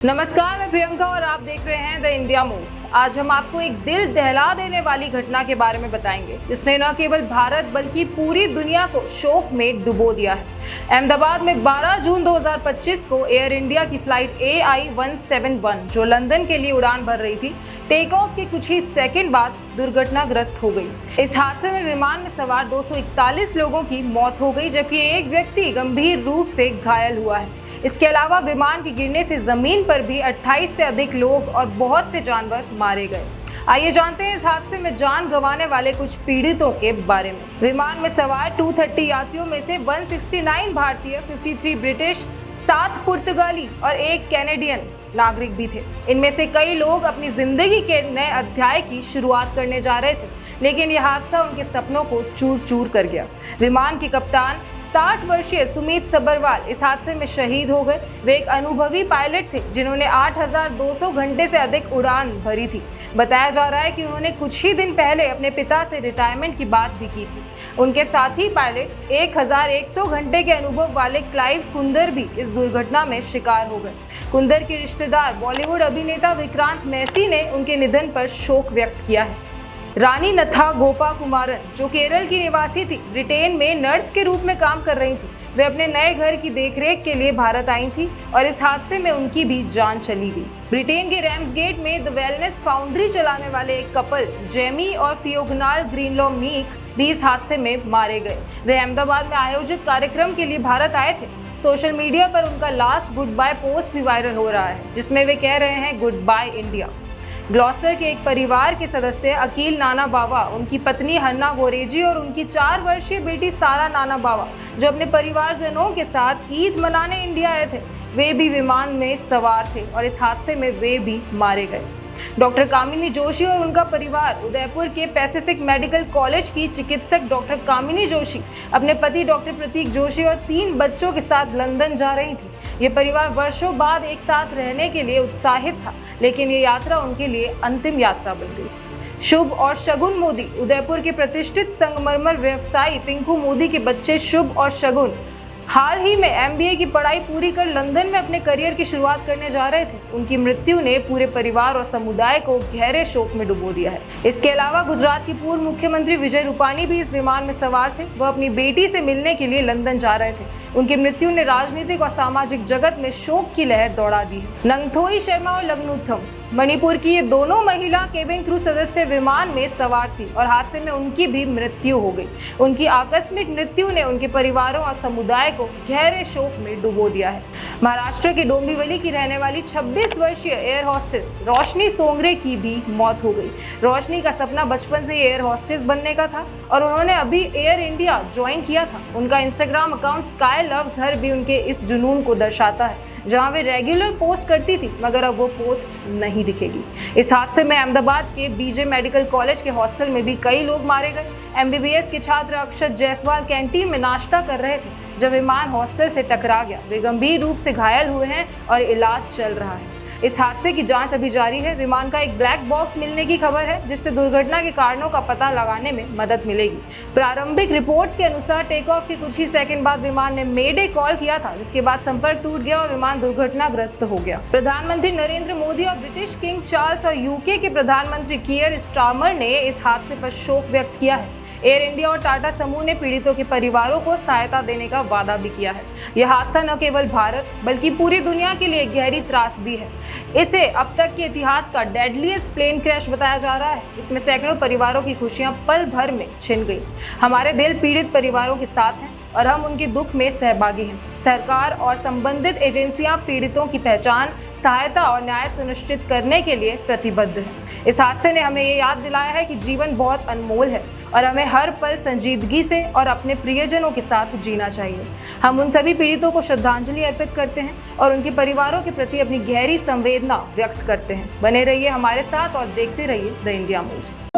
नमस्कार, मैं प्रियंका और आप देख रहे हैं द इंडिया मूव्स। आज हम आपको एक दिल दहला देने वाली घटना के बारे में बताएंगे जिसने न केवल भारत बल्कि पूरी दुनिया को शोक में डुबो दिया है। अहमदाबाद में 12 जून 2025 को एयर इंडिया की फ्लाइट AI-171 जो लंदन के लिए उड़ान भर रही थी, टेक ऑफ के कुछ ही सेकंड बाद दुर्घटनाग्रस्त हो गई। इस हादसे में विमान में सवार 241 लोगों की मौत हो गई, जबकि एक व्यक्ति गंभीर रूप से घायल हुआ है। इसके अलावा विमान के गिरने से जमीन पर भी 28 से अधिक लोग और बहुत से जानवर मारे गए। आइए जानते हैं इस हादसे में जान गंवाने वाले कुछ पीड़ितों के बारे में। विमान में सवार 230 यात्रियों में से 169 भारतीय, 53 ब्रिटिश, 7 पुर्तगाली और 1 कैनेडियन नागरिक भी थे। इनमें से कई लोग अपनी जिंदगी के नए अध्याय की शुरुआत करने जा रहे थे, लेकिन यह हादसा उनके सपनों को चूर चूर कर गया। विमान के कप्तान 60 वर्षीय सुमित सब्बरवाल इस हादसे में शहीद हो गए। वे एक अनुभवी पायलट थे जिन्होंने 8200 घंटे से अधिक उड़ान भरी थी। बताया जा रहा है कि उन्होंने कुछ ही दिन पहले अपने पिता से रिटायरमेंट की बात भी की थी। उनके साथी पायलट 1100 घंटे के अनुभव वाले क्लाइव कुंदर भी इस दुर्घटना में शिकार हो गए। कुंदर के रिश्तेदार बॉलीवुड अभिनेता विक्रांत मैसी ने उनके निधन पर शोक व्यक्त किया है। रानी नथा गोपा कुमारन, जो केरल की निवासी थी, ब्रिटेन में नर्स के रूप में काम कर रही थी। वे अपने नए घर की देखरेख के लिए भारत आई थी और इस हादसे में उनकी भी जान चली गई। ब्रिटेन के रैम्सगेट में द वेलनेस फाउंड्री चलाने वाले एक कपल जेमी और फियोगनाल ग्रीनलॉ मीक भी इस हादसे में मारे गए। वे अहमदाबाद में आयोजित कार्यक्रम के लिए भारत आए थे। सोशल मीडिया पर उनका लास्ट गुड बाय पोस्ट भी वायरल हो रहा है, जिसमें वे कह रहे हैं गुड बाय इंडिया। ग्लॉस्टर के एक परिवार के सदस्य अकील नाना बावा, उनकी पत्नी हन्ना गोरेजी और उनकी 4 वर्षीय बेटी सारा नाना बावा, जो अपने परिवारजनों के साथ ईद मनाने इंडिया आए थे, वे भी विमान में सवार थे और इस हादसे में वे भी मारे गए। डॉक्टर कामिनी जोशी और उनका परिवार उदयपुर के पैसिफिक मेडिकल कॉलेज की चिकित्सक डॉक्टर कामिनी जोशी अपने पति डॉक्टर प्रतीक जोशी और 3 बच्चों के साथ लंदन जा रही थी। ये परिवार वर्षों बाद एक साथ रहने के लिए उत्साहित था, लेकिन ये यात्रा उनके लिए अंतिम यात्रा बन गई। शुभ और शगुन मोदी, उदयपुर के प्रतिष्ठित संगमरमर व्यवसायी पिंकू मोदी के बच्चे शुभ और शगुन हाल ही में MBA की पढ़ाई पूरी कर लंदन में अपने करियर की शुरुआत करने जा रहे थे। उनकी मृत्यु ने पूरे परिवार और समुदाय को गहरे शोक में डुबो दिया है। इसके अलावा गुजरात की पूर्व मुख्यमंत्री विजय रूपानी भी इस विमान में सवार थे। वह अपनी बेटी से मिलने के लिए लंदन जा रहे थे। उनकी मृत्यु ने राजनीतिक और सामाजिक जगत में शोक की लहर दौड़ा दी है। नंगथोई शर्मा और लग्नुथम, मणिपुर की ये दोनों महिला केबिन क्रू सदस्य विमान में सवार थी और हादसे में उनकी भी मृत्यु हो गई। उनकी आकस्मिक मृत्यु ने उनके परिवारों और समुदाय को गहरे शोक में डुबो दिया है। महाराष्ट्र के डोंबिवली की रहने वाली 26 वर्षीय एयर होस्टेस रोशनी सोंगरे की भी मौत हो गई। रोशनी का सपना बचपन से ही एयर होस्टेस बनने का था और उन्होंने अभी एयर इंडिया ज्वाइन किया था। उनका Instagram account sky loves her भी उनके इस जुनून को दर्शाता है। जहां वे रेगुलर पोस्ट करती थी, मगर अब वो पोस्ट नहीं दिखेगी। इस हादसे में अहमदाबाद के BJ मेडिकल कॉलेज के हॉस्टल में भी कई लोग मारे गए। MBBS के छात्र अक्षत जायसवाल कैंटीन में नाश्ता कर रहे थे जब विमान हॉस्टल से टकरा गया। वे गंभीर रूप से घायल हुए हैं और इलाज चल रहा है। इस हादसे की जांच अभी जारी है। विमान का एक ब्लैक बॉक्स मिलने की खबर है, जिससे दुर्घटना के कारणों का पता लगाने में मदद मिलेगी। प्रारंभिक रिपोर्ट्स के अनुसार टेक ऑफ के कुछ ही सेकंड बाद विमान ने मेडे कॉल किया था, जिसके बाद संपर्क टूट गया और विमान दुर्घटनाग्रस्त हो गया। प्रधानमंत्री नरेंद्र मोदी और ब्रिटिश किंग चार्ल्स और UK के प्रधानमंत्री कियर स्टारमर ने इस हादसे पर शोक व्यक्त किया है। एयर इंडिया और टाटा समूह ने पीड़ितों के परिवारों को सहायता देने का वादा भी किया है। यह हादसा न केवल भारत बल्कि पूरी दुनिया के लिए गहरी त्रासदी है। इसे अब तक के इतिहास का डेडलीस्ट प्लेन क्रैश बताया जा रहा है। इसमें सैकड़ों परिवारों की खुशियां पल भर में छिन गई। हमारे दिल पीड़ित परिवारों के साथ हैं और हम उनके दुख में सहभागी हैं। सरकार और संबंधित एजेंसियां पीड़ितों की पहचान, सहायता और न्याय सुनिश्चित करने के लिए प्रतिबद्ध हैं। इस हादसे ने हमें ये याद दिलाया है कि जीवन बहुत अनमोल है और हमें हर पल संजीदगी से और अपने प्रियजनों के साथ जीना चाहिए। हम उन सभी पीड़ितों को श्रद्धांजलि अर्पित करते हैं और उनके परिवारों के प्रति अपनी गहरी संवेदना व्यक्त करते हैं। बने रहिए हमारे साथ और देखते रहिए द इंडिया मूव्स।